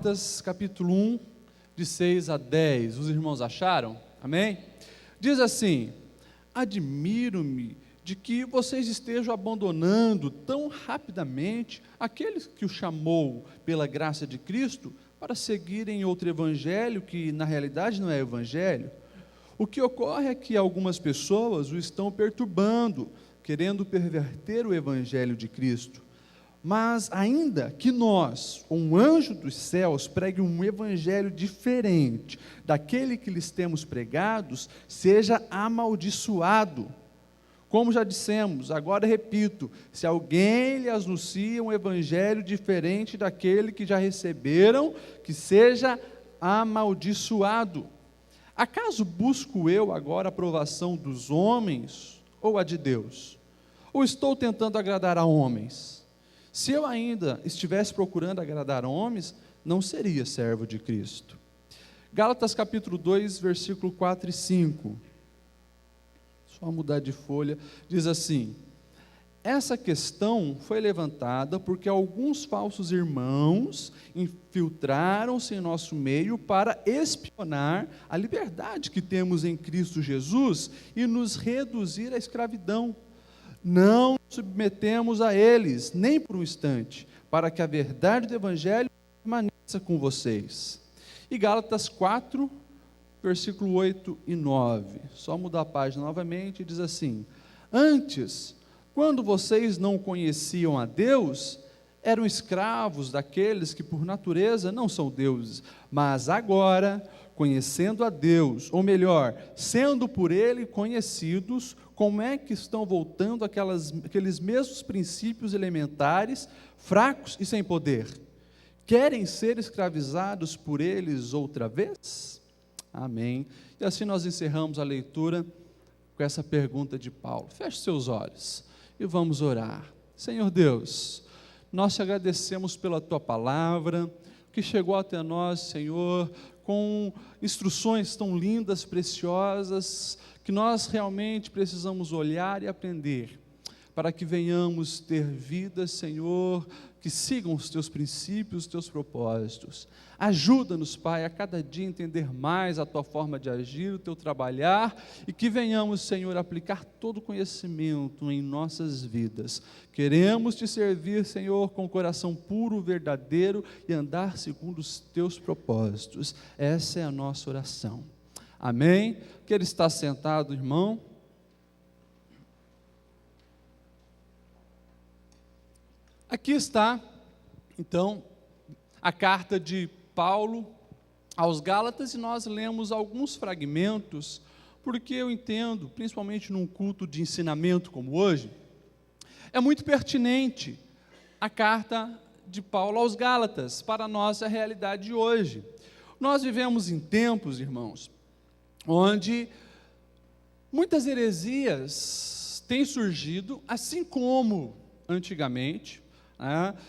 Gálatas capítulo 1, de 6 a 10, os irmãos acharam? Amém? Diz assim: admiro-me de que vocês estejam abandonando tão rapidamente aqueles que o chamou pela graça de Cristo para seguirem outro evangelho que na realidade não é evangelho. O que ocorre é que algumas pessoas o estão perturbando, querendo perverter o evangelho de Cristo. Mas ainda que nós, um anjo dos céus, pregue um evangelho diferente daquele que lhes temos pregados, seja amaldiçoado. Como já dissemos, agora repito, se alguém lhe anuncia um evangelho diferente daquele que já receberam, que seja amaldiçoado. Acaso busco eu agora a aprovação dos homens ou a de Deus? Ou estou tentando agradar a homens? Se eu ainda estivesse procurando agradar homens, não seria servo de Cristo. Gálatas capítulo 2, versículo 4 e 5. Só mudar de folha. Diz assim: essa questão foi levantada porque alguns falsos irmãos infiltraram-se em nosso meio para espionar a liberdade que temos em Cristo Jesus e nos reduzir à escravidão. Não nos submetemos a eles, nem por um instante, para que a verdade do Evangelho permaneça com vocês. E Gálatas 4, versículo 8 e 9, só mudar a página novamente, diz assim: antes, quando vocês não conheciam a Deus, eram escravos daqueles que por natureza não são deuses, mas agora, conhecendo a Deus, ou melhor, sendo por Ele conhecidos, como é que estão voltando aqueles mesmos princípios elementares, fracos e sem poder? Querem ser escravizados por eles outra vez? Amém. E assim nós encerramos a leitura com essa pergunta de Paulo. Feche seus olhos e vamos orar. Senhor Deus, nós te agradecemos pela tua palavra, que chegou até nós, Senhor, com instruções tão lindas, preciosas, que nós realmente precisamos olhar e aprender, para que venhamos ter vidas, Senhor, que sigam os teus princípios, os teus propósitos. Ajuda-nos, Pai, a cada dia entender mais a tua forma de agir, o teu trabalhar, e que venhamos, Senhor, aplicar todo o conhecimento em nossas vidas. Queremos te servir, Senhor, com o coração puro, verdadeiro, e andar segundo os teus propósitos. Essa é a nossa oração. Amém? Quer estar sentado, irmão? Aqui está, então, a carta de Paulo aos Gálatas, e nós lemos alguns fragmentos, porque eu entendo, principalmente num culto de ensinamento como hoje, é muito pertinente a carta de Paulo aos Gálatas para a nossa realidade de hoje. Nós vivemos em tempos, irmãos, onde muitas heresias têm surgido, assim como antigamente.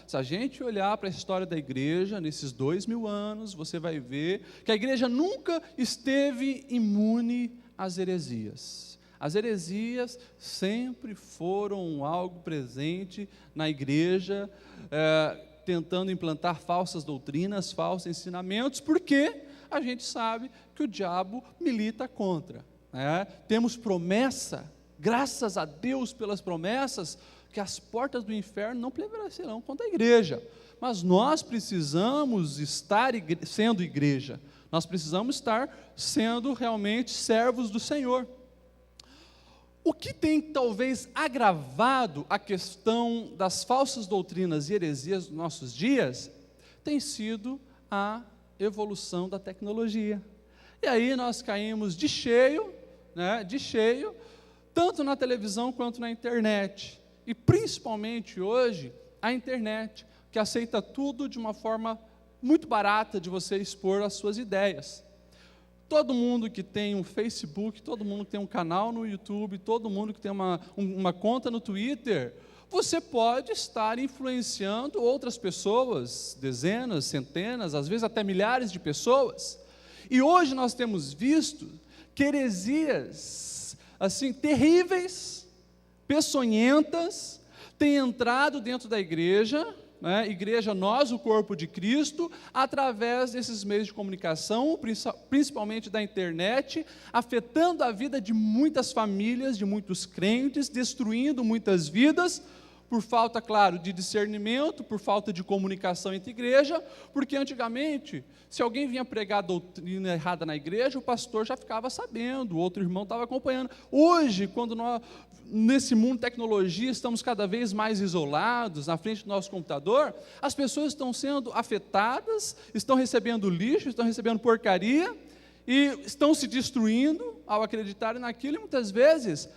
Se a gente olhar para a história da igreja, nesses 2000 anos, você vai ver que a igreja nunca esteve imune às heresias. As heresias sempre foram algo presente na igreja, tentando implantar falsas doutrinas, falsos ensinamentos, porque a gente sabe que o diabo milita contra. Temos promessa, graças a Deus pelas promessas, que as portas do inferno não prevalecerão contra a igreja, mas nós precisamos estar sendo igreja, nós precisamos estar sendo realmente servos do Senhor. O que tem talvez agravado a questão das falsas doutrinas e heresias dos nossos dias, tem sido a evolução da tecnologia, e aí nós caímos de cheio, tanto na televisão quanto na internet, e principalmente hoje, a internet, que aceita tudo de uma forma muito barata de você expor as suas ideias. Todo mundo que tem um Facebook, todo mundo que tem um canal no YouTube, todo mundo que tem uma conta no Twitter, você pode estar influenciando outras pessoas, dezenas, centenas, às vezes até milhares de pessoas. E hoje nós temos visto que heresias, assim, terríveis, peçonhentas, têm entrado dentro da igreja, né, igreja, nós, o corpo de Cristo, através desses meios de comunicação, principalmente da internet, afetando a vida de muitas famílias, de muitos crentes, destruindo muitas vidas, por falta, claro, de discernimento, por falta de comunicação entre igreja, porque antigamente, se alguém vinha pregar a doutrina errada na igreja, o pastor já ficava sabendo, o outro irmão estava acompanhando. Hoje, quando nós, nesse mundo de tecnologia, estamos cada vez mais isolados, na frente do nosso computador, as pessoas estão sendo afetadas, estão recebendo lixo, estão recebendo porcaria, e estão se destruindo ao acreditarem naquilo, e muitas vezes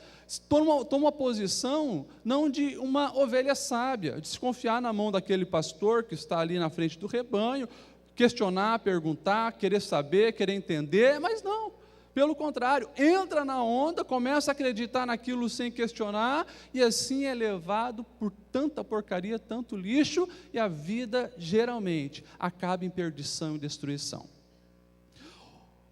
toma uma posição não de uma ovelha sábia, de se confiar na mão daquele pastor que está ali na frente do rebanho, questionar, perguntar, querer saber, querer entender, mas não, pelo contrário, entra na onda, começa a acreditar naquilo sem questionar, e assim é levado por tanta porcaria, tanto lixo, e a vida geralmente acaba em perdição e destruição.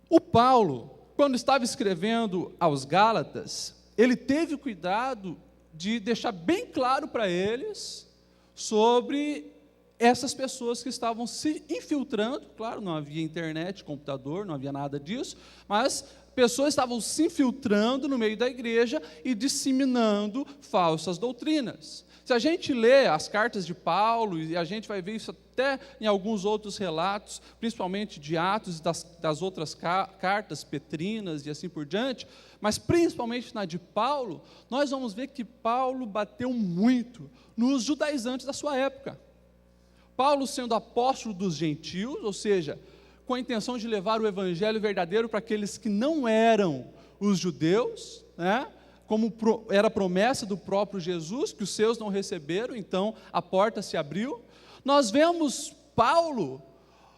O Paulo, quando estava escrevendo aos Gálatas, ele teve cuidado de deixar bem claro para eles sobre essas pessoas que estavam se infiltrando. Claro, não havia internet, computador, não havia nada disso, mas pessoas estavam se infiltrando no meio da igreja e disseminando falsas doutrinas. Se a gente lê as cartas de Paulo, e a gente vai ver isso até em alguns outros relatos, principalmente de Atos e das outras cartas petrinas e assim por diante, mas principalmente na de Paulo, nós vamos ver que Paulo bateu muito nos judaizantes da sua época. Paulo sendo apóstolo dos gentios, ou seja, com a intenção de levar o evangelho verdadeiro para aqueles que não eram os judeus, né? Como era promessa do próprio Jesus, que os seus não receberam, então a porta se abriu. Nós vemos Paulo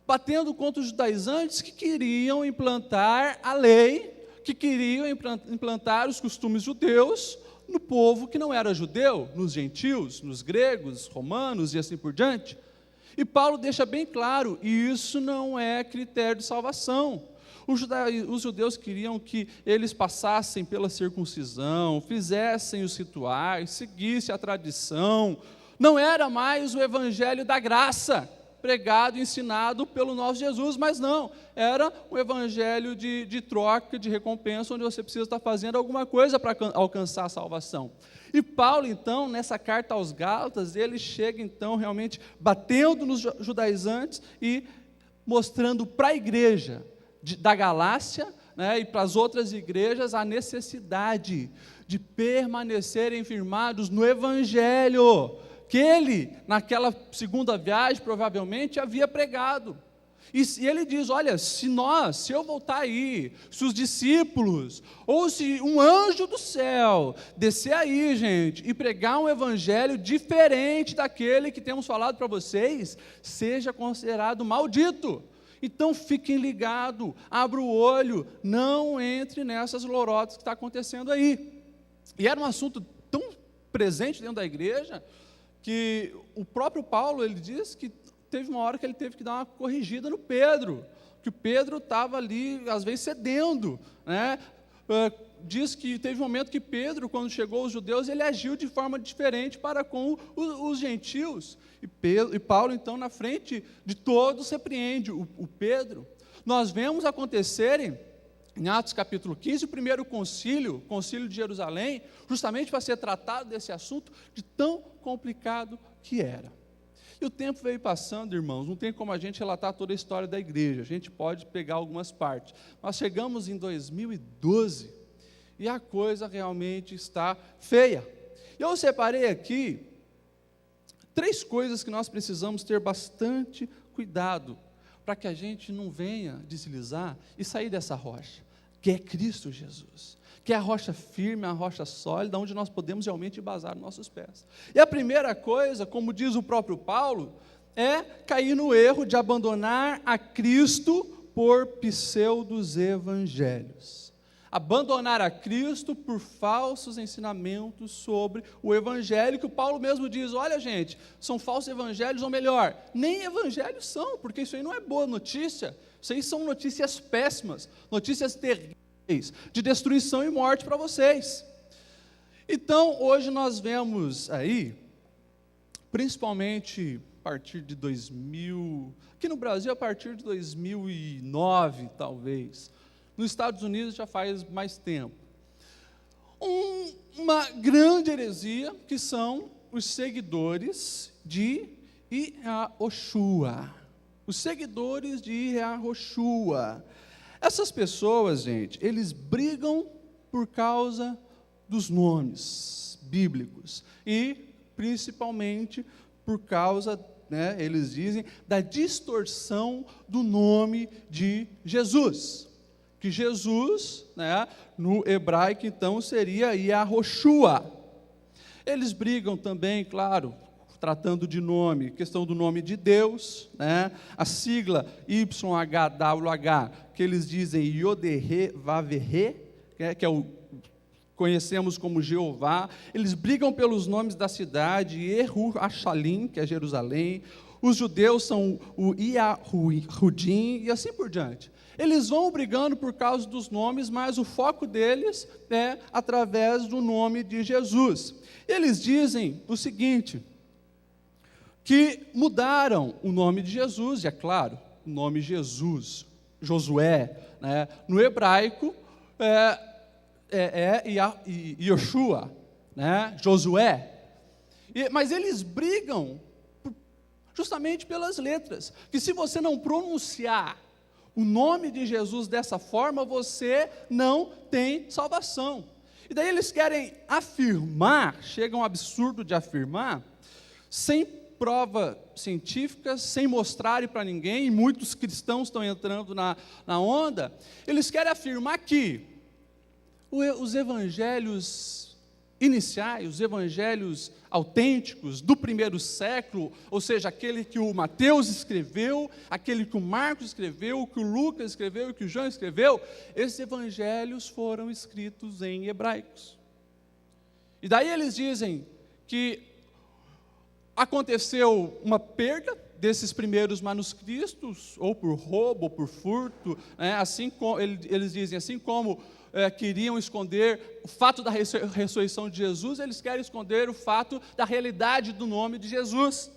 batendo contra os judaizantes que queriam implantar a lei, que queriam implantar os costumes judeus no povo que não era judeu, nos gentios, nos gregos, romanos e assim por diante. E Paulo deixa bem claro, isso não é critério de salvação. Os judeus queriam que eles passassem pela circuncisão, fizessem os rituais, seguissem a tradição. Não era mais o evangelho da graça, pregado e ensinado pelo nosso Jesus, mas não, era um evangelho de troca, de recompensa, onde você precisa estar fazendo alguma coisa para alcançar a salvação. E Paulo, então, nessa carta aos Gálatas, ele chega, então, realmente batendo nos judaizantes e mostrando para a igreja da Galácia, né, e para as outras igrejas, a necessidade de permanecerem firmados no evangelho, que ele, naquela segunda viagem, provavelmente, havia pregado. E ele diz, olha, se eu voltar aí, se os discípulos, ou se um anjo do céu, descer aí, gente, e pregar um evangelho diferente daquele que temos falado para vocês, seja considerado maldito. Então fiquem ligados, abra o olho, não entre nessas lorotas que está acontecendo aí. E era um assunto tão presente dentro da igreja, que o próprio Paulo, ele diz que teve uma hora que ele teve que dar uma corrigida no Pedro, que o Pedro estava ali, às vezes, cedendo, né? Diz que teve um momento que Pedro, quando chegou aos judeus, ele agiu de forma diferente para com os gentios, e Paulo, então, na frente de todos, repreende o Pedro. Nós vemos acontecerem, em Atos capítulo 15, o primeiro concílio de Jerusalém, justamente para ser tratado desse assunto de tão complicado que era. E o tempo veio passando, irmãos, não tem como a gente relatar toda a história da igreja, a gente pode pegar algumas partes. Nós chegamos em 2012 e a coisa realmente está feia. Eu separei aqui 3 coisas que nós precisamos ter bastante cuidado, para que a gente não venha deslizar e sair dessa rocha, que é Cristo Jesus, que é a rocha firme, a rocha sólida, onde nós podemos realmente embasar nossos pés. E a primeira coisa, como diz o próprio Paulo, é cair no erro de abandonar a Cristo por pseudos evangelhos. Abandonar a Cristo por falsos ensinamentos sobre o evangelho, que o Paulo mesmo diz, olha gente, são falsos evangelhos, ou melhor, nem evangelhos são, porque isso aí não é boa notícia, isso aí são notícias péssimas, notícias terríveis, de destruição e morte para vocês. Então, hoje nós vemos aí, principalmente partir de 2000, aqui no Brasil a partir de 2009, talvez. Nos Estados Unidos já faz mais tempo. Uma grande heresia, que são os seguidores de Yahushua. Os seguidores de Yahushua. Essas pessoas, gente, eles brigam por causa dos nomes bíblicos e, principalmente, por causa, eles dizem, da distorção do nome de Jesus. Que Jesus, no hebraico, então, seria Yahushua. Eles brigam também, claro, tratando de nome, questão do nome de Deus, a sigla YHWH, que eles dizem Yodhe Vavehe, que é o conhecemos como Jeová. Eles brigam pelos nomes da cidade, Yerushalim, que é Jerusalém. Os judeus são o Yahudim e assim por diante. Eles vão brigando por causa dos nomes, mas o foco deles é através do nome de Jesus. Eles dizem o seguinte, que mudaram o nome de Jesus, e é claro, o nome Jesus, Josué, no hebraico é Yoshua, Josué. Mas eles brigam justamente pelas letras, que se você não pronunciar o nome de Jesus dessa forma, você não tem salvação. E daí eles querem afirmar, chega um absurdo de afirmar, sem prova científica, sem mostrarem para ninguém, e muitos cristãos estão entrando na onda, eles querem afirmar que os evangelhos iniciais, os evangelhos autênticos do primeiro século, ou seja, aquele que o Mateus escreveu, aquele que o Marcos escreveu, que o Lucas escreveu e que o João escreveu, esses evangelhos foram escritos em hebraicos. E daí eles dizem que aconteceu uma perda desses primeiros manuscritos, ou por roubo, ou por furto, assim como, eles dizem, assim como queriam esconder o fato da ressurreição de Jesus, eles querem esconder o fato da realidade do nome de Jesus.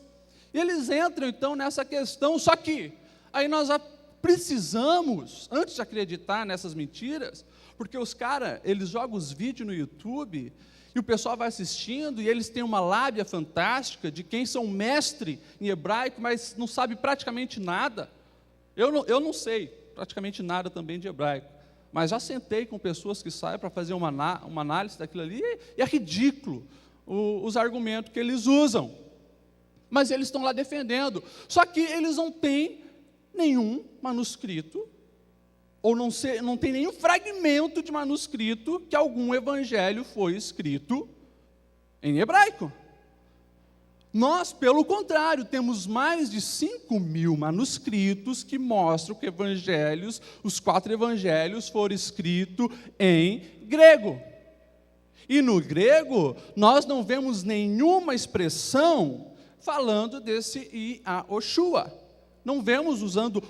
E eles entram, então, nessa questão, só que aí nós precisamos, antes de acreditar nessas mentiras, porque os caras, eles jogam os vídeos no YouTube, e o pessoal vai assistindo, e eles têm uma lábia fantástica de quem são mestre em hebraico, mas não sabe praticamente nada. Eu não sei praticamente nada também de hebraico, mas já sentei com pessoas que saem para fazer uma análise daquilo ali, e é ridículo os argumentos que eles usam. Mas eles estão lá defendendo. Só que eles não têm nenhum manuscrito, ou não tem nenhum fragmento de manuscrito que algum evangelho foi escrito em hebraico. Nós, pelo contrário, temos mais de 5.000 manuscritos que mostram que os 4 evangelhos foram escritos em grego. E no grego, nós não vemos nenhuma expressão falando desse Yahushua. Não vemos usando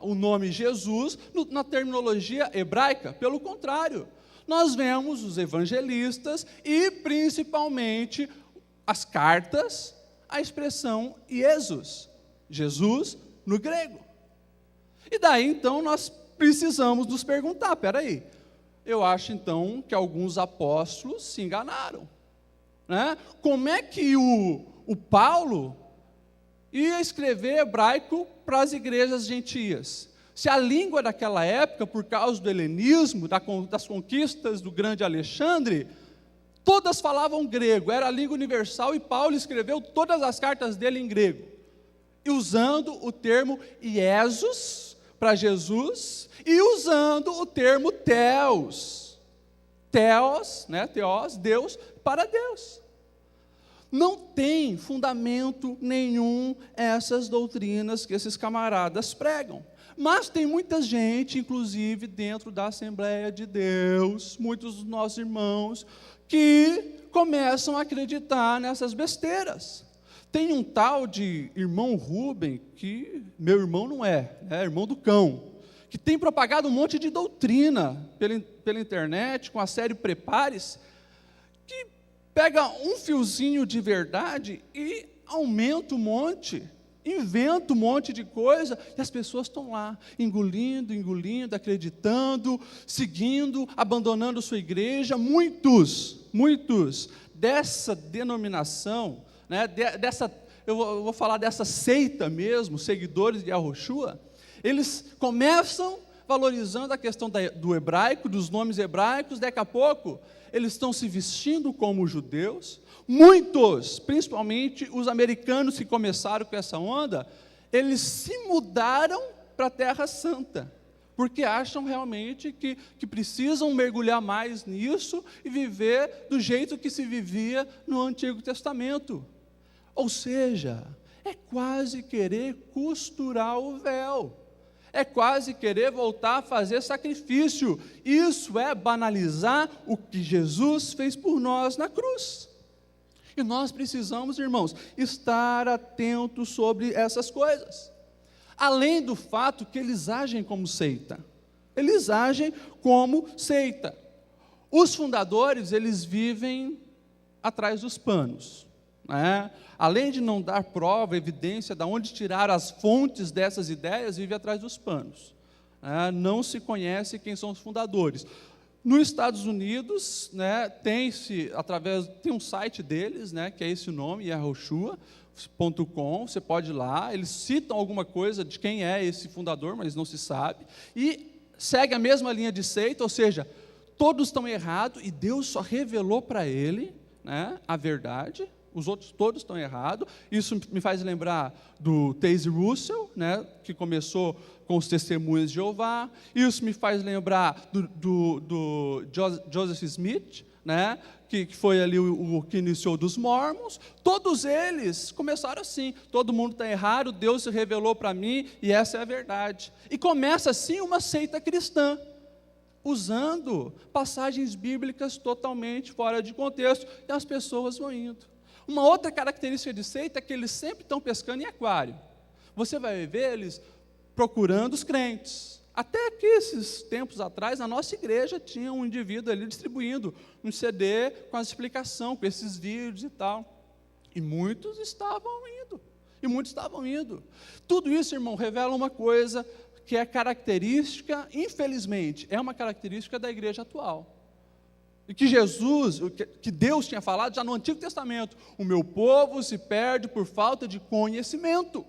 o nome Jesus na terminologia hebraica. Pelo contrário, nós vemos os evangelistas e, principalmente, as cartas, a expressão Jesus, no grego. E daí, então, nós precisamos nos perguntar, peraí, eu acho, então, que alguns apóstolos se enganaram. Como é que o Paulo ia escrever hebraico para as igrejas gentias? Se a língua daquela época, por causa do helenismo, das conquistas do grande Alexandre, todas falavam grego, era a língua universal, e Paulo escreveu todas as cartas dele em grego, e usando o termo Iesus para Jesus, e usando o termo Theos, Deus, para Deus. Não tem fundamento nenhum essas doutrinas que esses camaradas pregam. Mas tem muita gente, inclusive dentro da Assembleia de Deus, muitos dos nossos irmãos, que começam a acreditar nessas besteiras. Tem um tal de irmão Rubem, que meu irmão não é irmão do cão, que tem propagado um monte de doutrina pela internet, com a série Prepare-se, que pega um fiozinho de verdade e aumenta um monte, inventa um monte de coisa, e as pessoas estão lá, engolindo, acreditando, seguindo, abandonando sua igreja. Muitos dessa denominação, né, eu vou falar dessa seita mesmo, seguidores de Yahushua, eles começam valorizando a questão do hebraico, dos nomes hebraicos. Daqui a pouco, eles estão se vestindo como judeus. Muitos, principalmente os americanos que começaram com essa onda, eles se mudaram para a Terra Santa, porque acham realmente que precisam mergulhar mais nisso e viver do jeito que se vivia no Antigo Testamento. Ou seja, é quase querer costurar o véu, é quase querer voltar a fazer sacrifício. Isso é banalizar o que Jesus fez por nós na cruz. E nós precisamos, irmãos, estar atentos sobre essas coisas. Além do fato que eles agem como seita. Eles agem como seita. Os fundadores, eles vivem atrás dos panos, né? Além de não dar prova, evidência de onde tirar as fontes dessas ideias, vive atrás dos panos, né? Não se conhece quem são os fundadores. Nos Estados Unidos, né, tem um site deles, né, que é esse nome, Yahushua.com. Você pode ir lá, eles citam alguma coisa de quem é esse fundador, mas não se sabe, e segue a mesma linha de seita, ou seja, todos estão errados, e Deus só revelou para ele, né, a verdade. Os outros todos estão errados. Isso me faz lembrar do Taze Russell, né, que começou com os Testemunhas de Jeová. Isso me faz lembrar do Joseph Smith, né, que foi ali o que iniciou dos Mormons. Todos eles começaram assim: todo mundo está errado, Deus se revelou para mim e essa é a verdade. E começa assim uma seita cristã, usando passagens bíblicas totalmente fora de contexto, e as pessoas vão indo. Uma outra característica de seita é que eles sempre estão pescando em aquário. Você vai ver eles procurando os crentes. Até que esses tempos atrás, na nossa igreja, tinha um indivíduo ali distribuindo um CD com a explicação, com esses vídeos e tal. E muitos estavam indo. Tudo isso, irmão, revela uma coisa que é característica, infelizmente, é uma característica da igreja atual. E que Deus tinha falado já no Antigo Testamento: o meu povo se perde por falta de conhecimento.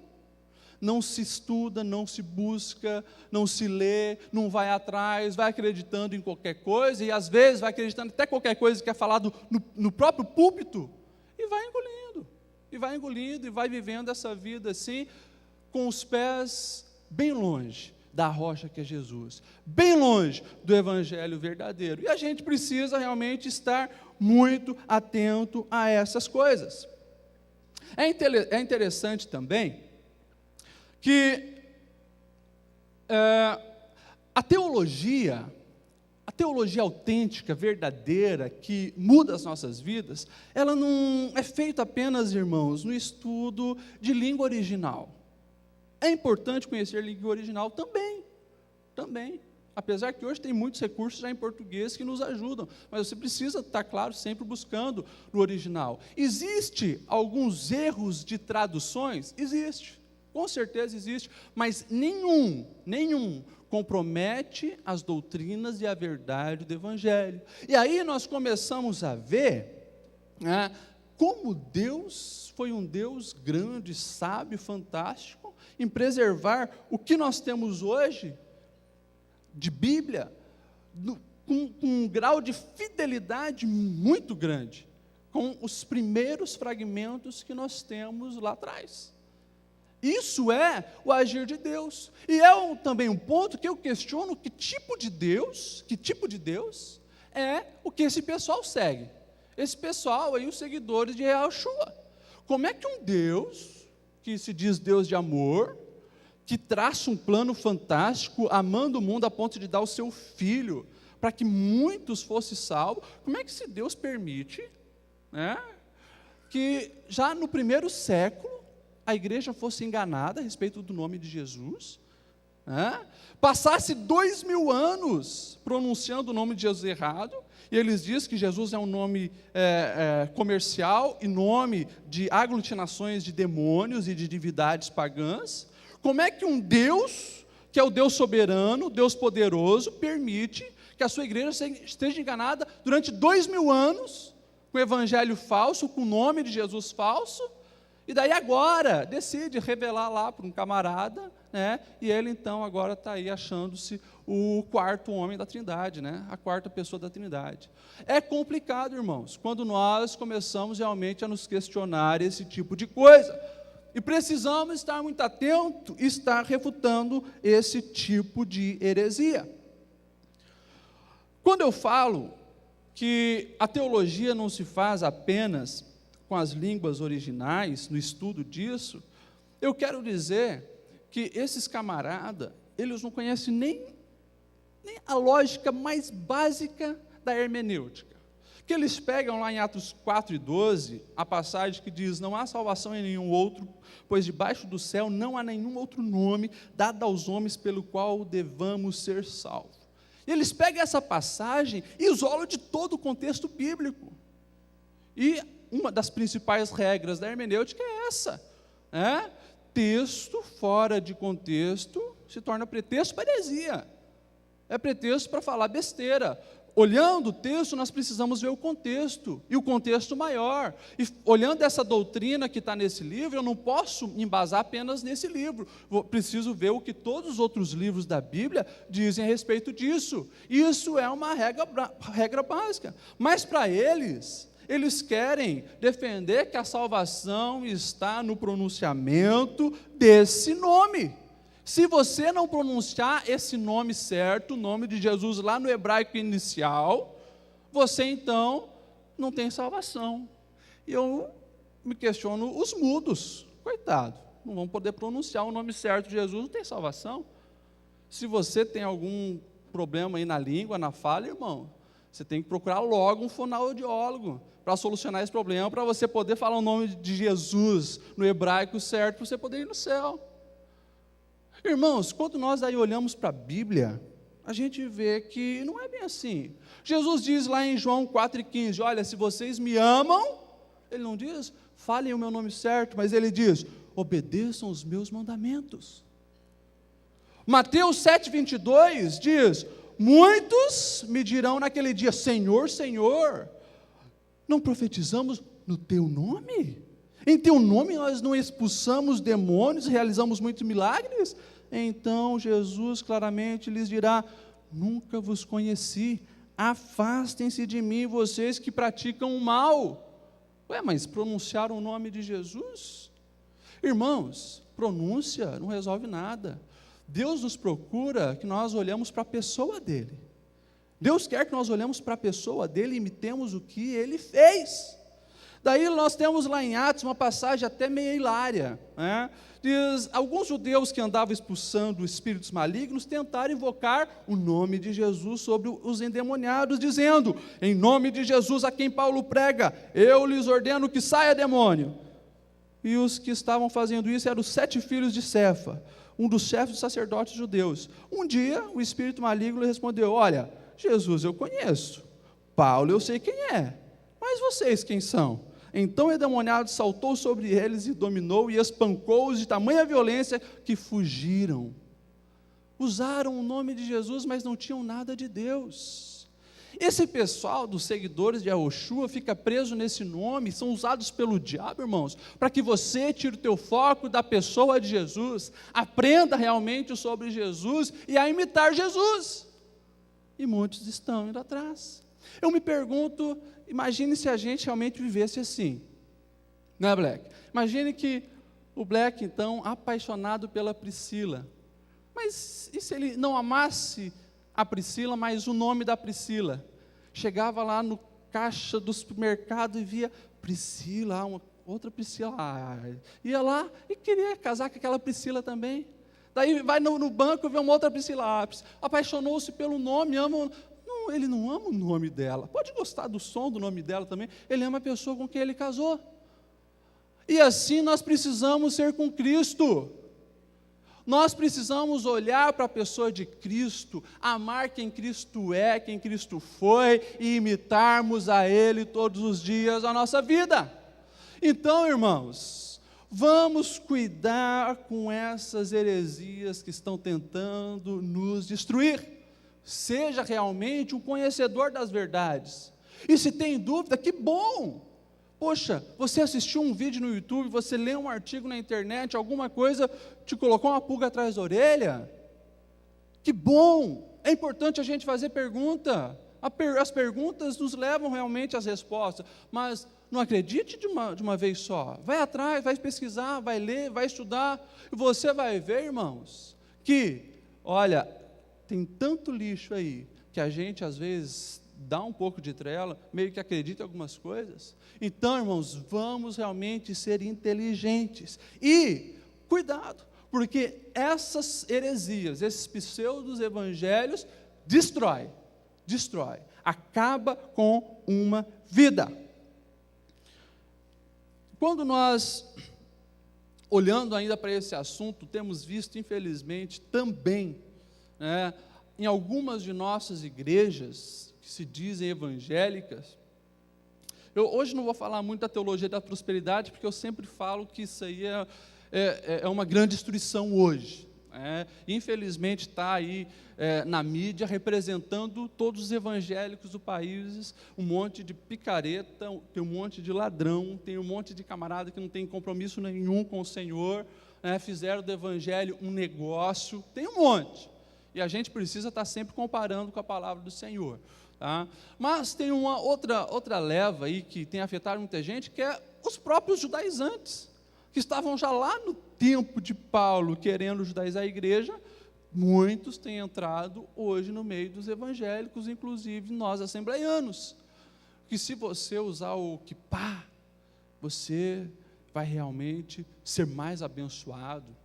Não se estuda, não se busca, não se lê, não vai atrás, vai acreditando em qualquer coisa, e às vezes vai acreditando até qualquer coisa que é falado no próprio púlpito, e vai engolindo, e vai vivendo essa vida assim, com os pés bem longe da rocha que é Jesus, bem longe do evangelho verdadeiro. E a gente precisa realmente estar muito atento a essas coisas. É interessante também que a teologia autêntica, verdadeira, que muda as nossas vidas, ela não é feita apenas, irmãos, no estudo de língua original. É importante conhecer língua original também, apesar que hoje tem muitos recursos já em português que nos ajudam, mas você precisa estar, claro, sempre buscando no original. Existe alguns erros de traduções? Existe, com certeza existe, mas nenhum compromete as doutrinas e a verdade do Evangelho. E aí nós começamos a ver, né, como Deus foi um Deus grande, sábio, fantástico, em preservar o que nós temos hoje de Bíblia, com um grau de fidelidade muito grande, com os primeiros fragmentos que nós temos lá atrás. Isso é o agir de Deus. E é também um ponto que eu questiono: que tipo de Deus é o que esse pessoal segue? Esse pessoal aí, os seguidores de Yahushua. Como é que um Deus, que se diz Deus de amor, que traça um plano fantástico, amando o mundo a ponto de dar o seu filho, para que muitos fossem salvos, como é que esse Deus permite, né, que já no primeiro século, a igreja fosse enganada a respeito do nome de Jesus, né? Passasse 2000 anos pronunciando o nome de Jesus errado, e eles dizem que Jesus é um nome comercial e nome de aglutinações de demônios e de divindades pagãs. Como é que um Deus, que é o Deus soberano, Deus poderoso, permite que a sua igreja esteja enganada durante 2000 anos, com o evangelho falso, com o nome de Jesus falso, e daí agora decide revelar lá para um camarada, né? E ele então agora está aí achando-se o quarto homem da Trindade, né? A quarta pessoa da Trindade. É complicado, irmãos, quando nós começamos realmente a nos questionar esse tipo de coisa. E precisamos estar muito atentos e estar refutando esse tipo de heresia. Quando eu falo que a teologia não se faz apenas com as línguas originais, no estudo disso, eu quero dizer que esses camaradas, eles não conhecem nem a lógica mais básica da hermenêutica. Que eles pegam lá em Atos 4:12, a passagem que diz, não há salvação em nenhum outro, pois debaixo do céu não há nenhum outro nome dado aos homens pelo qual devamos ser salvos. E eles pegam essa passagem e isolam de todo o contexto bíblico. E uma das principais regras da hermenêutica é essa, né? Texto fora de contexto se torna pretexto para heresia, é pretexto para falar besteira. Olhando o texto, nós precisamos ver o contexto, e o contexto maior, e olhando essa doutrina que está nesse livro, eu não posso me embasar apenas nesse livro, preciso ver o que todos os outros livros da Bíblia dizem a respeito disso. Isso é uma regra básica, mas para eles querem defender que a salvação está no pronunciamento desse nome. Se você não pronunciar esse nome certo, o nome de Jesus lá no hebraico inicial, você então não tem salvação. E eu me questiono os mudos, coitado, não vão poder pronunciar o nome certo de Jesus, não tem salvação. Se você tem algum problema aí na língua, na fala, irmão, você tem que procurar logo um fonoaudiólogo para solucionar esse problema, para você poder falar o nome de Jesus no hebraico certo, para você poder ir no céu. Irmãos, quando nós aí olhamos para a Bíblia, a gente vê que não é bem assim. Jesus diz lá em João 4,15, olha, se vocês me amam, ele não diz, falem o meu nome certo, mas ele diz, obedeçam os meus mandamentos. Mateus 7,22 diz, muitos me dirão naquele dia, Senhor, Senhor, não profetizamos no teu nome? Em teu nome nós não expulsamos demônios, realizamos muitos milagres? Então Jesus claramente lhes dirá, nunca vos conheci, afastem-se de mim, vocês que praticam o mal. Ué, mas pronunciaram o nome de Jesus? Irmãos, pronúncia não resolve nada. Deus nos procura que nós olhamos para a pessoa dele. Deus quer que nós olhemos para a pessoa dele e imitemos o que ele fez. Daí nós temos lá em Atos uma passagem até meio hilária, né? Diz, alguns judeus que andavam expulsando espíritos malignos tentaram invocar o nome de Jesus sobre os endemoniados, dizendo, em nome de Jesus a quem Paulo prega, eu lhes ordeno que saia demônio. E os que estavam fazendo isso eram os 7 filhos de Cefa, um dos chefes dos sacerdotes judeus. Um dia o espírito maligno lhe respondeu, olha, Jesus eu conheço, Paulo eu sei quem é, mas vocês quem são? Então o endemoniado saltou sobre eles e dominou e espancou-os de tamanha violência que fugiram. Usaram o nome de Jesus, mas não tinham nada de Deus. Esse pessoal dos seguidores de Yahushua fica preso nesse nome, são usados pelo diabo, irmãos, para que você tire o teu foco da pessoa de Jesus, aprenda realmente sobre Jesus e a imitar Jesus. E muitos estão indo atrás. Eu me pergunto, imagine se a gente realmente vivesse assim, né, Black? Imagine que o Black, então, apaixonado pela Priscila, mas e se ele não amasse a Priscila, mas o nome da Priscila? Chegava lá no caixa do supermercado e via Priscila, uma outra Priscila, ia lá e queria casar com aquela Priscila também. Daí vai no banco e vê uma outra Priscila, apaixonou-se pelo nome, ama. Não, ele não ama o nome dela, pode gostar do som do nome dela também, ele ama a pessoa com quem ele casou. E assim nós precisamos ser com Cristo. Nós precisamos olhar para a pessoa de Cristo, amar quem Cristo é, quem Cristo foi, e imitarmos a Ele todos os dias da nossa vida. Então, irmãos, vamos cuidar com essas heresias que estão tentando nos destruir. Seja realmente um conhecedor das verdades. E se tem dúvida, que bom! Poxa, você assistiu um vídeo no YouTube, você leu um artigo na internet, alguma coisa te colocou uma pulga atrás da orelha? Que bom! É importante a gente fazer pergunta. As perguntas nos levam realmente às respostas, mas não acredite de uma vez só. Vai atrás, vai pesquisar, vai ler, vai estudar, e você vai ver, irmãos, que, olha, tem tanto lixo aí, que a gente às vezes dá um pouco de trela, meio que acredita em algumas coisas. Então, irmãos, vamos realmente ser inteligentes. E, cuidado, porque essas heresias, esses pseudos evangelhos, destrói, acaba com uma vida. Quando nós, olhando ainda para esse assunto, temos visto, infelizmente, também, em algumas de nossas igrejas, que se dizem evangélicas, eu hoje não vou falar muito da teologia da prosperidade, porque eu sempre falo que isso aí é uma grande destruição hoje. Infelizmente está aí na mídia representando todos os evangélicos do país, um monte de picareta, tem um monte de ladrão, tem um monte de camarada que não tem compromisso nenhum com o Senhor, fizeram do evangelho um negócio, tem um monte, e a gente precisa estar sempre comparando com a palavra do Senhor. Tá? Mas tem uma outra leva aí que tem afetado muita gente, que é os próprios judaizantes, que estavam já lá no tempo de Paulo, querendo judaizar a igreja. Muitos têm entrado hoje no meio dos evangélicos, inclusive nós assembleianos, que se você usar o quipá, você vai realmente ser mais abençoado.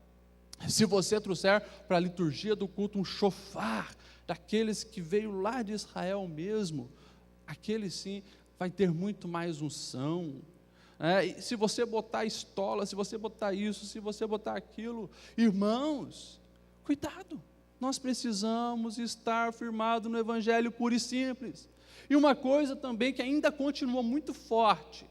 Se você trouxer para a liturgia do culto um shofar, daqueles que veio lá de Israel mesmo, aquele sim vai ter muito mais unção. E se você botar estola, se você botar isso, se você botar aquilo, irmãos, cuidado, nós precisamos estar firmados no evangelho puro e simples. E uma coisa também que ainda continua muito forte,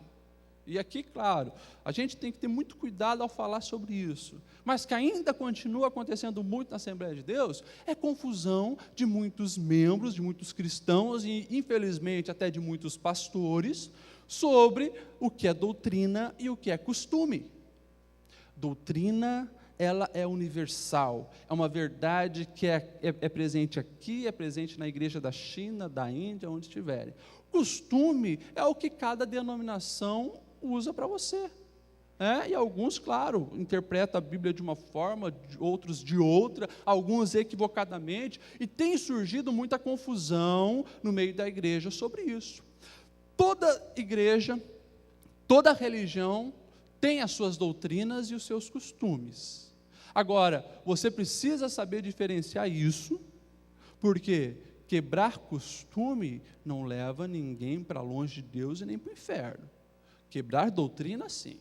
e aqui, claro, a gente tem que ter muito cuidado ao falar sobre isso, mas que ainda continua acontecendo muito na Assembleia de Deus, é confusão de muitos membros, de muitos cristãos, e infelizmente até de muitos pastores, sobre o que é doutrina e o que é costume. Doutrina, ela é universal, é uma verdade que é presente aqui, é presente na igreja da China, da Índia, onde estiverem. Costume é o que cada denominação usa para você. E alguns, claro, interpretam a Bíblia de uma forma, outros de outra, alguns equivocadamente, e tem surgido muita confusão no meio da igreja sobre isso. Toda igreja, toda religião tem as suas doutrinas e os seus costumes. Agora, você precisa saber diferenciar isso, porque quebrar costume não leva ninguém para longe de Deus e nem para o inferno. Quebrar doutrina, sim.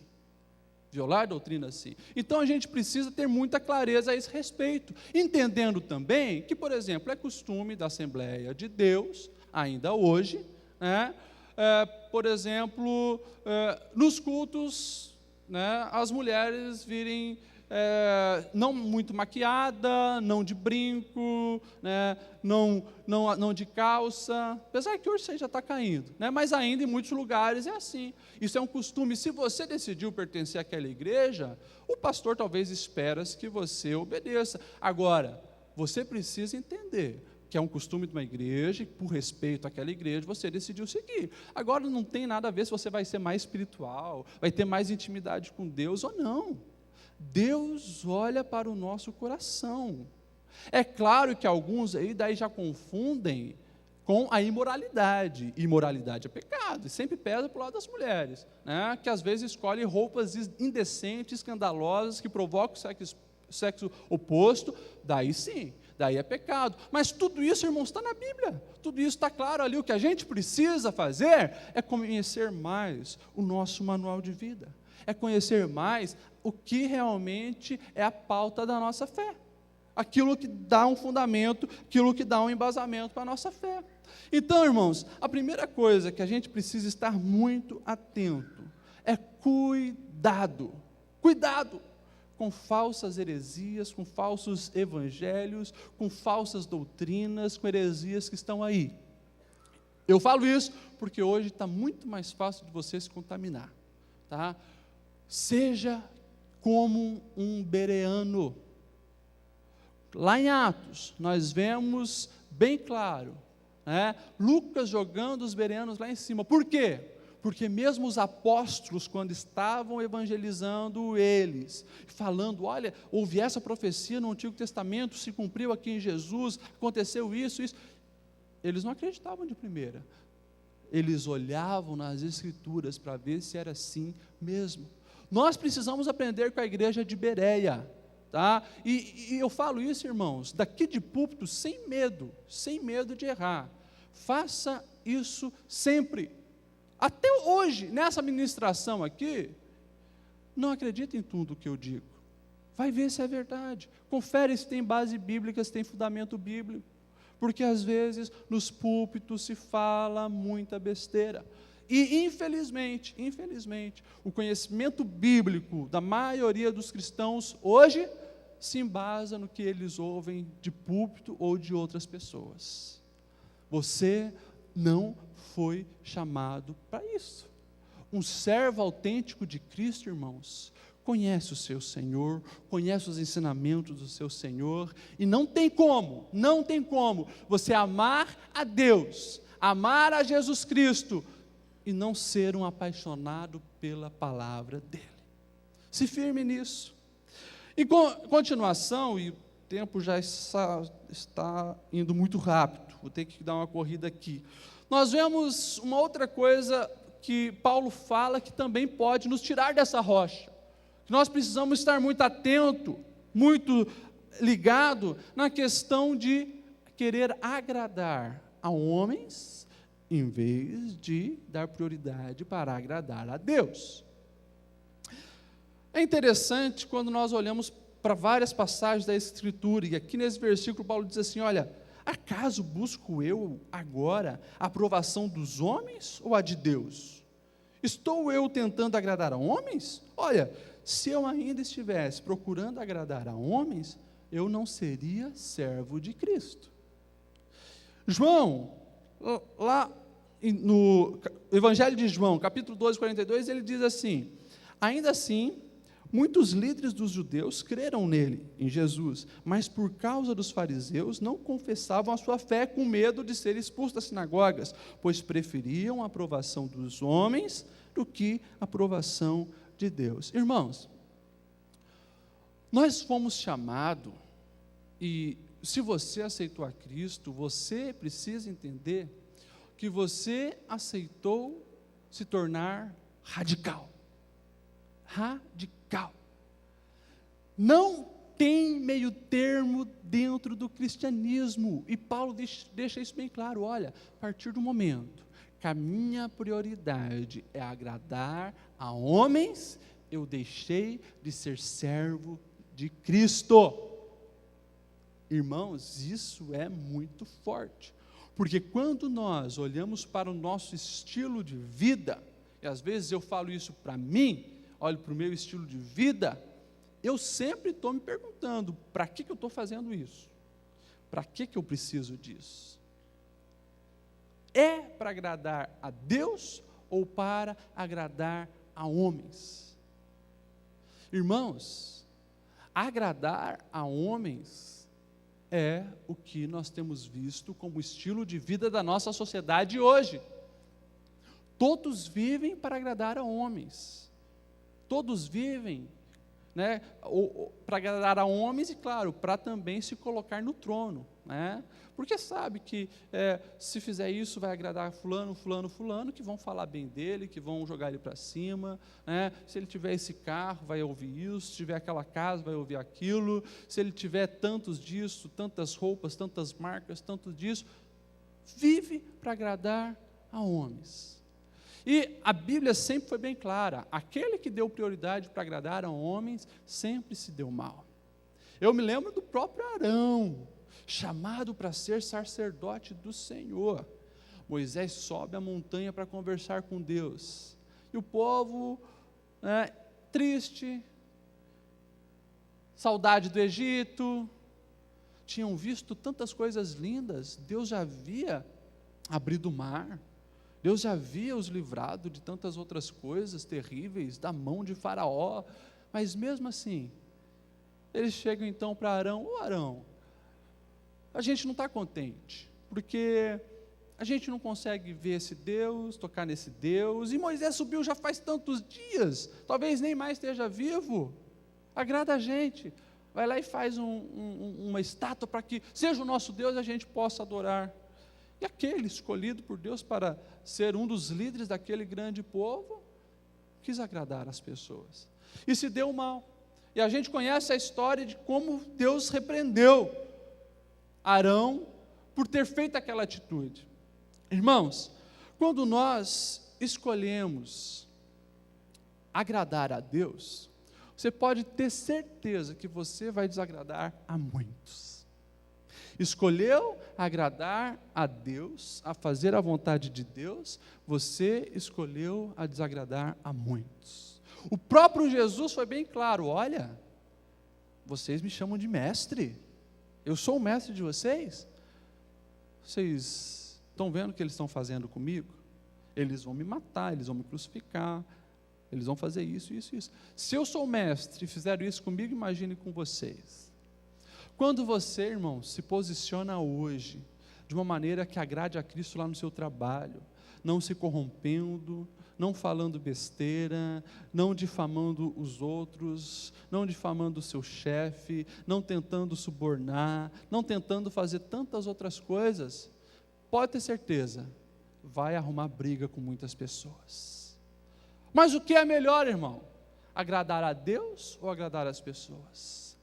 Violar doutrina, sim. Então, a gente precisa ter muita clareza a esse respeito, entendendo também que, por exemplo, é costume da Assembleia de Deus, ainda hoje, por exemplo, nos cultos, as mulheres virem não muito maquiada, não de brinco, não de calça, apesar que hoje isso aí já está caindo, mas ainda em muitos lugares é assim. Isso é um costume. Se você decidiu pertencer àquela igreja, o pastor talvez espera que você obedeça. Agora, você precisa entender que é um costume de uma igreja, e por respeito àquela igreja, você decidiu seguir. Agora não tem nada a ver se você vai ser mais espiritual, vai ter mais intimidade com Deus ou não. Deus olha para o nosso coração. É claro que alguns aí daí já confundem com a imoralidade. Imoralidade é pecado, e sempre pesa para o lado das mulheres, que às vezes escolhem roupas indecentes, escandalosas, que provocam o sexo oposto, daí sim, daí é pecado. Mas tudo isso, irmãos, está na Bíblia, tudo isso está claro ali. O que a gente precisa fazer é conhecer mais o nosso manual de vida, é conhecer mais o que realmente é a pauta da nossa fé. Aquilo que dá um fundamento, aquilo que dá um embasamento para a nossa fé. Então, irmãos, a primeira coisa que a gente precisa estar muito atento é cuidado. Cuidado com falsas heresias, com falsos evangelhos, com falsas doutrinas, com heresias que estão aí. Eu falo isso porque hoje está muito mais fácil de você se contaminar. Tá? Seja como um bereano. Lá em Atos, nós vemos bem claro, né, Lucas jogando os bereanos lá em cima. Por quê? Porque mesmo os apóstolos, quando estavam evangelizando eles, falando, olha, houve essa profecia no Antigo Testamento, se cumpriu aqui em Jesus, aconteceu isso, eles não acreditavam de primeira. Eles olhavam nas Escrituras para ver se era assim mesmo. Nós precisamos aprender com a igreja de Bereia. Tá? E eu falo isso, irmãos, daqui de púlpito, sem medo de errar. Faça isso sempre. Até hoje, nessa ministração aqui, não acredita em tudo que eu digo. Vai ver se é verdade. Confere se tem base bíblica, se tem fundamento bíblico. Porque às vezes nos púlpitos se fala muita besteira. E infelizmente, o conhecimento bíblico da maioria dos cristãos hoje se embasa no que eles ouvem de púlpito ou de outras pessoas. Você não foi chamado para isso. Um servo autêntico de Cristo, irmãos, conhece o seu Senhor, conhece os ensinamentos do seu Senhor, e não tem como você amar a Deus, amar a Jesus Cristo, e não ser um apaixonado pela palavra dEle. Se firme nisso. Em continuação, e o tempo já está indo muito rápido, vou ter que dar uma corrida aqui. Nós vemos uma outra coisa que Paulo fala que também pode nos tirar dessa rocha. Nós precisamos estar muito atento, muito ligado na questão de querer agradar a homens, em vez de dar prioridade para agradar a Deus. É interessante quando nós olhamos para várias passagens da Escritura, e aqui nesse versículo Paulo diz assim, olha, acaso busco eu agora a aprovação dos homens ou a de Deus? Estou eu tentando agradar a homens? Olha, se eu ainda estivesse procurando agradar a homens, eu não seria servo de Cristo. João, lá no Evangelho de João, capítulo 12, 42, ele diz assim, ainda assim, muitos líderes dos judeus creram nele, em Jesus, mas por causa dos fariseus não confessavam a sua fé com medo de ser expulsos das sinagogas, pois preferiam a aprovação dos homens do que a aprovação de Deus. Irmãos, nós fomos chamados, e se você aceitou a Cristo, você precisa entender que você aceitou se tornar radical. Radical. Não tem meio termo dentro do cristianismo, e Paulo deixa isso bem claro, olha, a partir do momento que a minha prioridade é agradar a homens, eu deixei de ser servo de Cristo. Irmãos, isso é muito forte, porque quando nós olhamos para o nosso estilo de vida, e às vezes eu falo isso para mim, olho para o meu estilo de vida, eu sempre estou me perguntando, para que eu estou fazendo isso? Para que eu preciso disso? É para agradar a Deus ou para agradar a homens? Irmãos, agradar a homens é o que nós temos visto como estilo de vida da nossa sociedade hoje. Todos vivem para agradar a homens. Todos vivem, né, para agradar a homens e, claro, para também se colocar no trono, né? Porque sabe que se fizer isso vai agradar fulano, que vão falar bem dele, que vão jogar ele para cima, né? Se ele tiver esse carro, vai ouvir isso, se tiver aquela casa, vai ouvir aquilo, se ele tiver tantos disso, tantas roupas, tantas marcas, tanto disso, vive para agradar a homens. E a Bíblia sempre foi bem clara: aquele que deu prioridade para agradar a homens sempre se deu mal. Eu me lembro do próprio Arão, chamado para ser sacerdote do Senhor. Moisés sobe a montanha para conversar com Deus, e o povo, triste, saudade do Egito, tinham visto tantas coisas lindas. Deus já havia abrido o mar, Deus já havia os livrado de tantas outras coisas terríveis, da mão de Faraó, mas mesmo assim, eles chegam então para Arão: ô Arão, a gente não está contente, porque a gente não consegue ver esse Deus, tocar nesse Deus, e Moisés subiu já faz tantos dias, talvez nem mais esteja vivo, agrada a gente, vai lá e faz uma estátua para que seja o nosso Deus e a gente possa adorar. E aquele escolhido por Deus para ser um dos líderes daquele grande povo, quis agradar as pessoas, e se deu mal. E a gente conhece a história de como Deus repreendeu Arão por ter feito aquela atitude. Irmãos, quando nós escolhemos agradar a Deus, você pode ter certeza que você vai desagradar a muitos. Escolheu agradar a Deus, a fazer a vontade de Deus, você escolheu a desagradar a muitos. O próprio Jesus foi bem claro: olha, vocês me chamam de mestre, eu sou o mestre de vocês, vocês estão vendo o que eles estão fazendo comigo? Eles vão me matar, eles vão me crucificar, eles vão fazer isso, isso, isso. Se eu sou o mestre e fizeram isso comigo, imagine com vocês. Quando você, irmão, se posiciona hoje de uma maneira que agrade a Cristo lá no seu trabalho, não se corrompendo, não falando besteira, não difamando os outros, não difamando o seu chefe, não tentando subornar, não tentando fazer tantas outras coisas, pode ter certeza, vai arrumar briga com muitas pessoas. Mas o que é melhor, irmão? Agradar a Deus ou agradar as pessoas?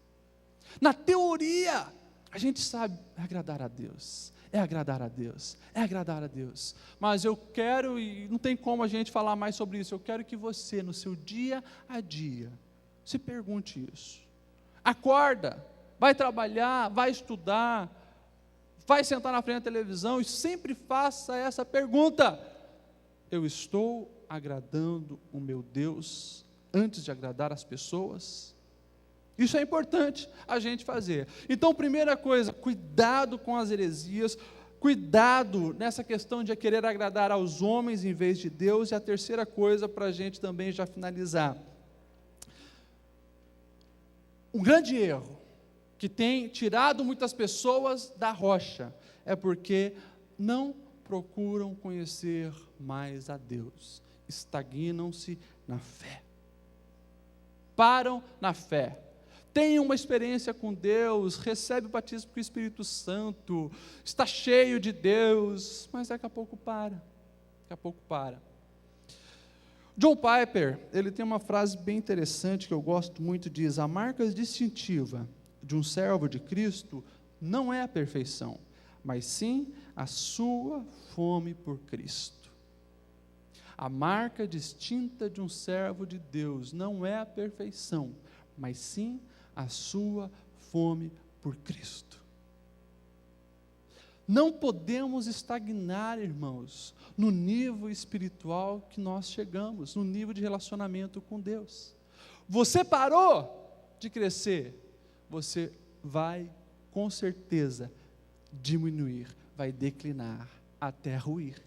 Na teoria, a gente sabe agradar a Deus. É agradar a Deus, é agradar a Deus, mas eu quero, e não tem como a gente falar mais sobre isso, eu quero que você, no seu dia a dia, se pergunte isso. Acorda, vai trabalhar, vai estudar, vai sentar na frente da televisão e sempre faça essa pergunta: eu estou agradando o meu Deus antes de agradar as pessoas? Isso é importante a gente fazer. Então, primeira coisa, cuidado com as heresias, cuidado nessa questão de querer agradar aos homens em vez de Deus. E a terceira coisa, para a gente também já finalizar, um grande erro que tem tirado muitas pessoas da rocha é porque não procuram conhecer mais a Deus, estagnam-se na fé, param na fé. Tem uma experiência com Deus, recebe o batismo com o Espírito Santo, está cheio de Deus, mas daqui a pouco para, John Piper, ele tem uma frase bem interessante que eu gosto muito, diz: a marca distintiva de um servo de Cristo não é a perfeição, mas sim a sua fome por Cristo. A marca distinta de um servo de Deus não é a perfeição, mas sim a sua fome por Cristo. Não podemos estagnar, irmãos, no nível espiritual que nós chegamos, no nível de relacionamento com Deus. Você parou de crescer, você vai, com certeza, diminuir, vai declinar até ruir.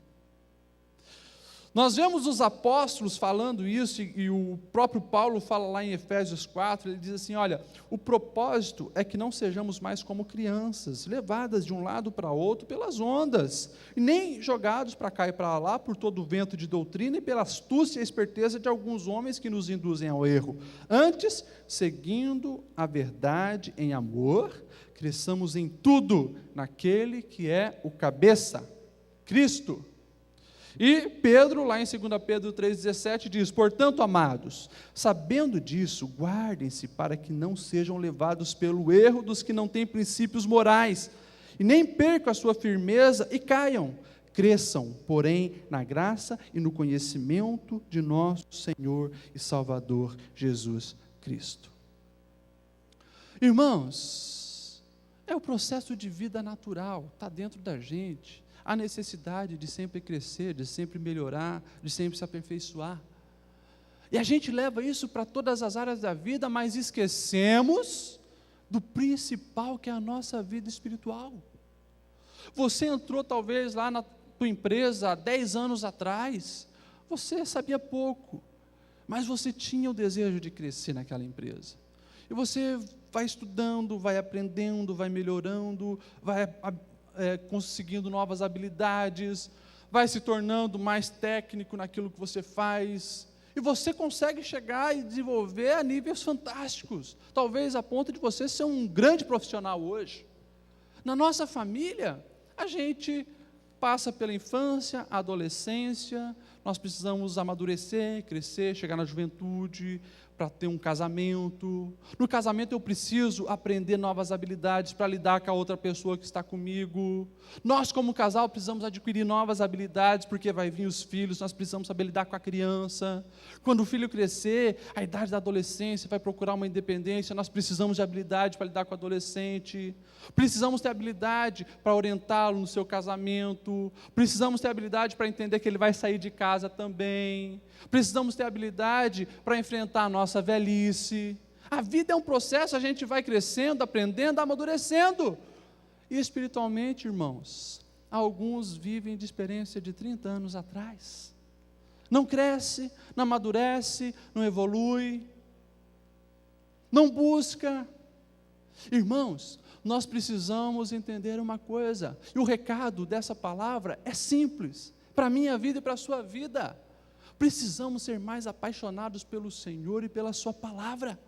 Nós vemos os apóstolos falando isso, e o próprio Paulo fala lá em Efésios 4, ele diz assim: olha, o propósito é que não sejamos mais como crianças, levadas de um lado para outro pelas ondas, e nem jogados para cá e para lá por todo o vento de doutrina e pela astúcia e esperteza de alguns homens que nos induzem ao erro. Antes, seguindo a verdade em amor, cresçamos em tudo naquele que é o cabeça, Cristo. E Pedro, lá em 2 Pedro 3,17, diz: portanto, amados, sabendo disso, guardem-se para que não sejam levados pelo erro dos que não têm princípios morais, e nem percam a sua firmeza e caiam. Cresçam, porém, na graça e no conhecimento de nosso Senhor e Salvador Jesus Cristo. Irmãos, é o processo de vida natural, está dentro da gente. A necessidade de sempre crescer, de sempre melhorar, de sempre se aperfeiçoar. E a gente leva isso para todas as áreas da vida, mas esquecemos do principal, que é a nossa vida espiritual. Você entrou talvez lá na tua empresa há 10 anos atrás, você sabia pouco, mas você tinha o desejo de crescer naquela empresa. E você vai estudando, vai aprendendo, vai melhorando, vai conseguindo novas habilidades, vai se tornando mais técnico naquilo que você faz, e você consegue chegar e desenvolver a níveis fantásticos, talvez a ponto de você ser um grande profissional hoje. Na nossa família, a gente passa pela infância, a adolescência, nós precisamos amadurecer, crescer, chegar na juventude, para ter um casamento. No casamento eu preciso aprender novas habilidades para lidar com a outra pessoa que está comigo. Nós, como casal, precisamos adquirir novas habilidades, porque vai vir os filhos, nós precisamos saber lidar com a criança. Quando o filho crescer, a idade da adolescência, vai procurar uma independência, nós precisamos de habilidade para lidar com o adolescente. Precisamos ter habilidade para orientá-lo no seu casamento. Precisamos ter habilidade para entender que ele vai sair de casa também. Precisamos ter habilidade para enfrentar a nossa velhice. A vida é um processo, a gente vai crescendo, aprendendo, amadurecendo. E espiritualmente, irmãos, alguns vivem de experiência de 30 anos atrás. Não cresce, não amadurece, não evolui, não busca. Irmãos, nós precisamos entender uma coisa, e o recado dessa palavra é simples, para a minha vida e para a sua vida. Precisamos ser mais apaixonados pelo Senhor e pela sua palavra.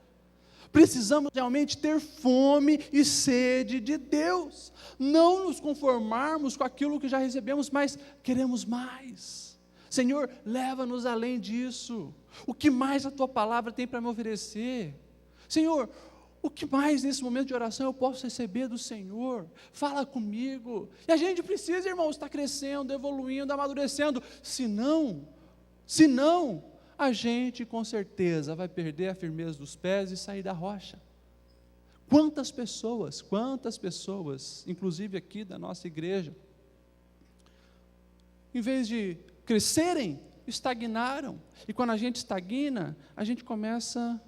Precisamos realmente ter fome e sede de Deus, não nos conformarmos com aquilo que já recebemos, mas queremos mais. Senhor, leva-nos além disso. O que mais a tua palavra tem para me oferecer? Senhor, o que mais nesse momento de oração eu posso receber do Senhor? Fala comigo. E a gente precisa, irmãos, estar crescendo, evoluindo, amadurecendo. Senão, a gente com certeza vai perder a firmeza dos pés e sair da rocha. Quantas pessoas, inclusive aqui da nossa igreja, em vez de crescerem, estagnaram. E quando a gente estagna, a gente começa,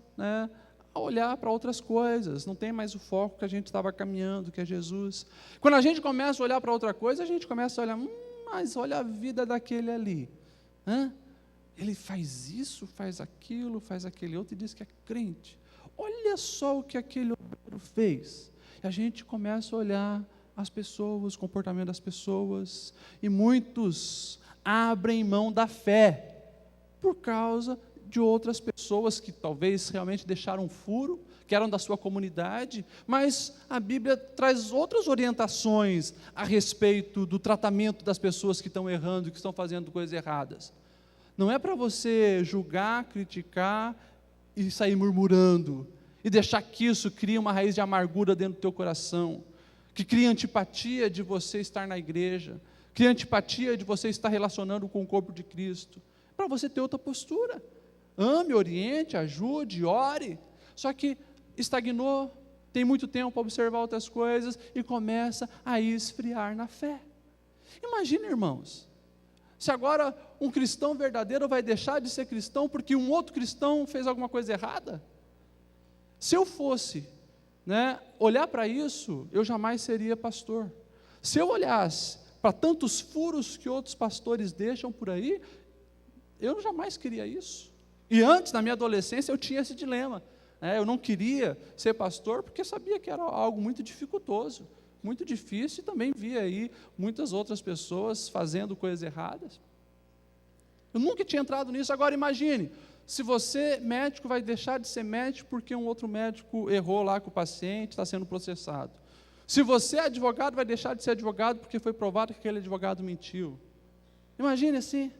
a olhar para outras coisas, não tem mais o foco que a gente estava caminhando, que é Jesus. Quando a gente começa a olhar para outra coisa, a gente começa a olhar, mas olha a vida daquele ali, ele faz isso, faz aquele outro e diz que é crente. Olha só o que aquele outro fez. E a gente começa a olhar as pessoas, o comportamento das pessoas, e muitos abrem mão da fé por causa de outras pessoas que talvez realmente deixaram um furo, que eram da sua comunidade, mas a Bíblia traz outras orientações a respeito do tratamento das pessoas que estão errando, que estão fazendo coisas erradas. Não é para você julgar, criticar e sair murmurando, e deixar que isso crie uma raiz de amargura dentro do teu coração, que cria antipatia de você estar na igreja, cria antipatia de você estar relacionando com o corpo de Cristo, para você ter outra postura. Ame, oriente, ajude, ore. Só que estagnou, tem muito tempo para observar outras coisas e começa a esfriar na fé. Imagina, irmãos, se agora um cristão verdadeiro vai deixar de ser cristão porque um outro cristão fez alguma coisa errada? Se eu fosse, olhar para isso, eu jamais seria pastor. Se eu olhasse para tantos furos que outros pastores deixam por aí, eu jamais queria isso. E antes, na minha adolescência, eu tinha esse dilema. Eu não queria ser pastor porque sabia que era algo muito dificultoso, muito difícil, e também via aí muitas outras pessoas fazendo coisas erradas. Eu nunca tinha entrado nisso. Agora imagine, se você, médico, vai deixar de ser médico porque um outro médico errou lá com o paciente, está sendo processado. Se você é advogado, vai deixar de ser advogado porque foi provado que aquele advogado mentiu. Imagine assim.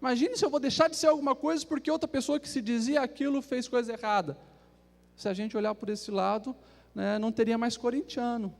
Imagine se eu vou deixar de ser alguma coisa porque outra pessoa que se dizia aquilo fez coisa errada. Se a gente olhar por esse lado, não teria mais corintiano.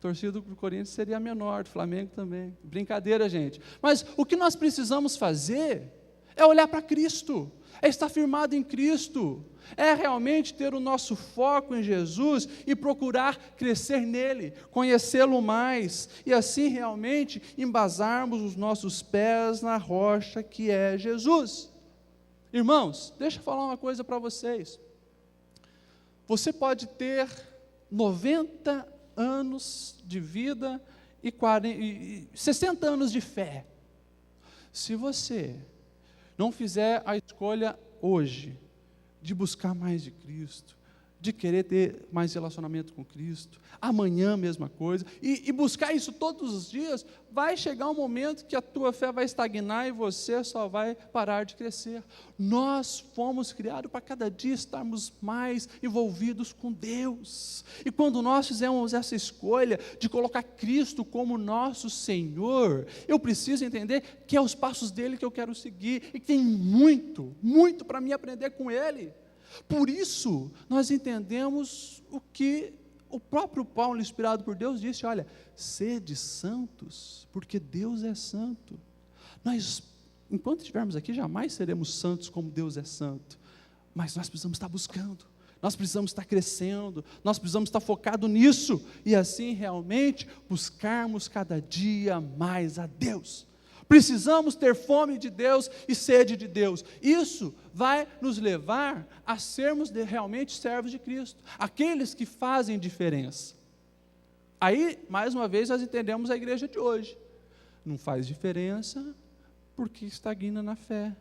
torcida do Corinthians seria menor, do Flamengo também. Brincadeira, gente. Mas o que nós precisamos fazer é olhar para Cristo, é estar firmado em Cristo, é realmente ter o nosso foco em Jesus e procurar crescer nele, conhecê-lo mais, e assim realmente embasarmos os nossos pés na rocha que é Jesus. Irmãos, deixa eu falar uma coisa para vocês. Você pode ter 90 anos de vida e 60 anos de fé. Se você não fizer a escolha hoje de buscar mais de Cristo, de querer ter mais relacionamento com Cristo, amanhã a mesma coisa, e buscar isso todos os dias, vai chegar um momento que a tua fé vai estagnar e você só vai parar de crescer. Nós fomos criados para cada dia estarmos mais envolvidos com Deus, e quando nós fizemos essa escolha de colocar Cristo como nosso Senhor, eu preciso entender que é os passos dele que eu quero seguir, e que tem muito, muito para mim aprender com ele. Por isso, nós entendemos o que o próprio Paulo, inspirado por Deus, disse: olha, sede santos, porque Deus é santo. Nós, enquanto estivermos aqui, jamais seremos santos como Deus é santo, mas nós precisamos estar buscando, nós precisamos estar crescendo, nós precisamos estar focados nisso, e assim realmente buscarmos cada dia mais a Deus. Precisamos ter fome de Deus e sede de Deus. Isso vai nos levar a sermos realmente servos de Cristo, aqueles que fazem diferença. Aí, mais uma vez, nós entendemos a igreja de hoje. Não faz diferença porque estagna na fé.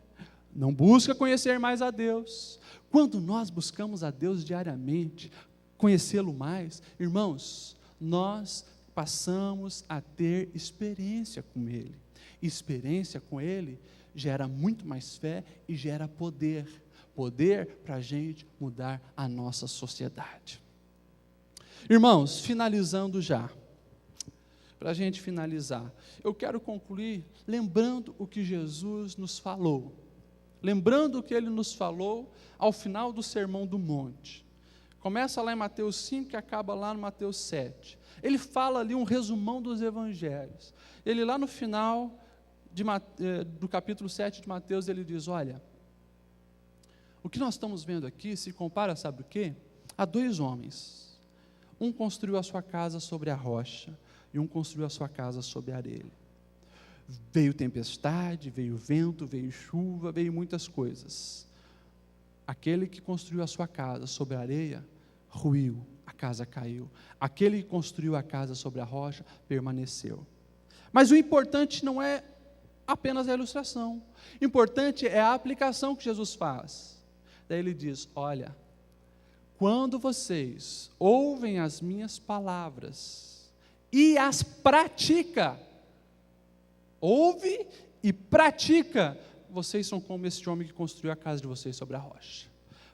Não busca conhecer mais a Deus. Quando nós buscamos a Deus diariamente, conhecê-lo mais, irmãos, nós passamos a ter experiência com Ele. Experiência com Ele gera muito mais fé e gera poder para a gente mudar a nossa sociedade. Irmãos, finalizando já, para a gente finalizar, eu quero concluir lembrando o que Jesus nos falou, lembrando o que Ele nos falou ao final do Sermão do Monte. Começa lá em Mateus 5 e acaba lá no Mateus 7. Ele fala ali um resumão dos evangelhos. Ele lá no final do capítulo 7 de Mateus, ele diz: olha, o que nós estamos vendo aqui se compara, sabe o quê? A dois homens. Um construiu a sua casa sobre a rocha e um construiu a sua casa sobre a areia. Veio tempestade, veio vento, veio chuva, veio muitas coisas. Aquele que construiu a sua casa sobre a areia, ruiu, a casa caiu. Aquele que construiu a casa sobre a rocha, permaneceu. Mas o importante não é apenas a ilustração, o importante é a aplicação que Jesus faz. Daí ele diz: olha, quando vocês ouvem as minhas palavras e as pratica, ouve e pratica, vocês são como esse homem que construiu a casa de vocês sobre a rocha.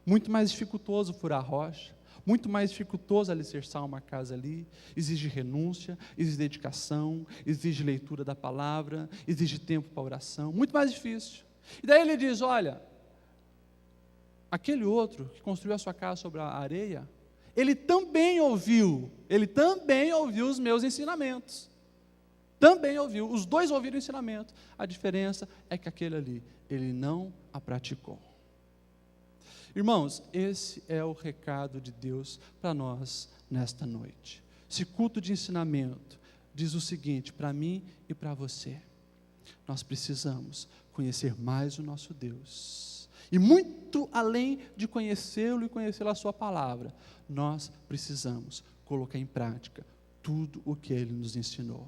Muito mais dificultoso furar a rocha, muito mais dificultoso alicerçar uma casa ali, exige renúncia, exige dedicação, exige leitura da palavra, exige tempo para oração, muito mais difícil. E daí ele diz: olha, aquele outro que construiu a sua casa sobre a areia, ele também ouviu os meus ensinamentos, também ouviu, os dois ouviram o ensinamento, a diferença é que aquele ali, ele não a praticou. Irmãos, esse é o recado de Deus para nós nesta noite. Esse culto de ensinamento diz o seguinte para mim e para você: nós precisamos conhecer mais o nosso Deus, e muito além de conhecê-lo e conhecer a sua palavra, nós precisamos colocar em prática tudo o que Ele nos ensinou.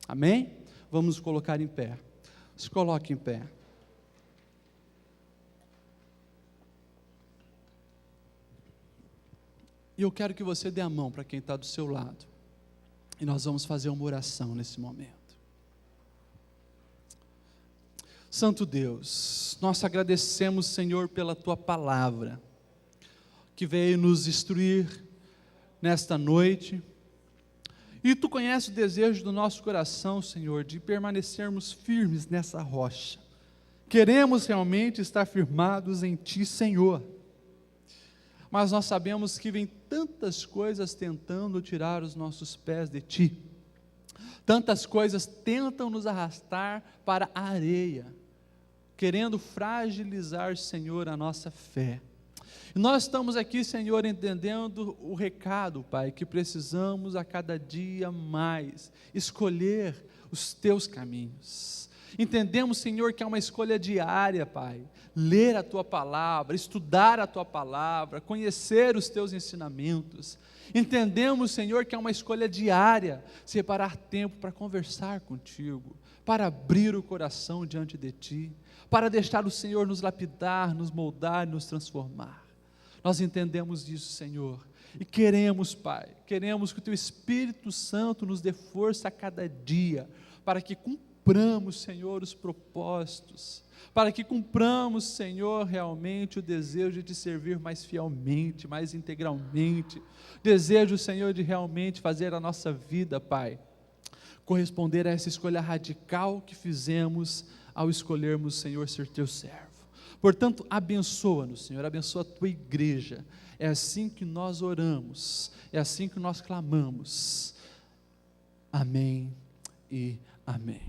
Amém? Vamos nos colocar em pé. Se coloque em pé. E eu quero que você dê a mão para quem está do seu lado. E nós vamos fazer uma oração nesse momento. Santo Deus, nós agradecemos, Senhor, pela Tua palavra, que veio nos instruir nesta noite. E Tu conheces o desejo do nosso coração, Senhor, de permanecermos firmes nessa rocha. Queremos realmente estar firmados em Ti, Senhor. mas nós sabemos que vem tantas coisas tentando tirar os nossos pés de Ti, tantas coisas tentam nos arrastar para a areia, querendo fragilizar, Senhor, a nossa fé. E nós estamos aqui, Senhor, entendendo o recado, Pai, que precisamos a cada dia mais escolher os Teus caminhos. Entendemos, Senhor, que é uma escolha diária, Pai, ler a Tua palavra, estudar a Tua palavra, conhecer os Teus ensinamentos. Entendemos, Senhor, que é uma escolha diária, separar tempo para conversar contigo, para abrir o coração diante de Ti, para deixar o Senhor nos lapidar, nos moldar, nos transformar. Nós entendemos isso, Senhor, e queremos, Pai, queremos que o Teu Espírito Santo nos dê força a cada dia, para que cumpramos, Senhor, os propósitos, para que cumpramos, Senhor, realmente o desejo de Te servir mais fielmente, mais integralmente, desejo, Senhor, de realmente fazer a nossa vida, Pai, corresponder a essa escolha radical que fizemos ao escolhermos, Senhor, ser Teu servo. Portanto, abençoa-nos, Senhor, abençoa a Tua igreja. É assim que nós oramos, é assim que nós clamamos. Amém e amém.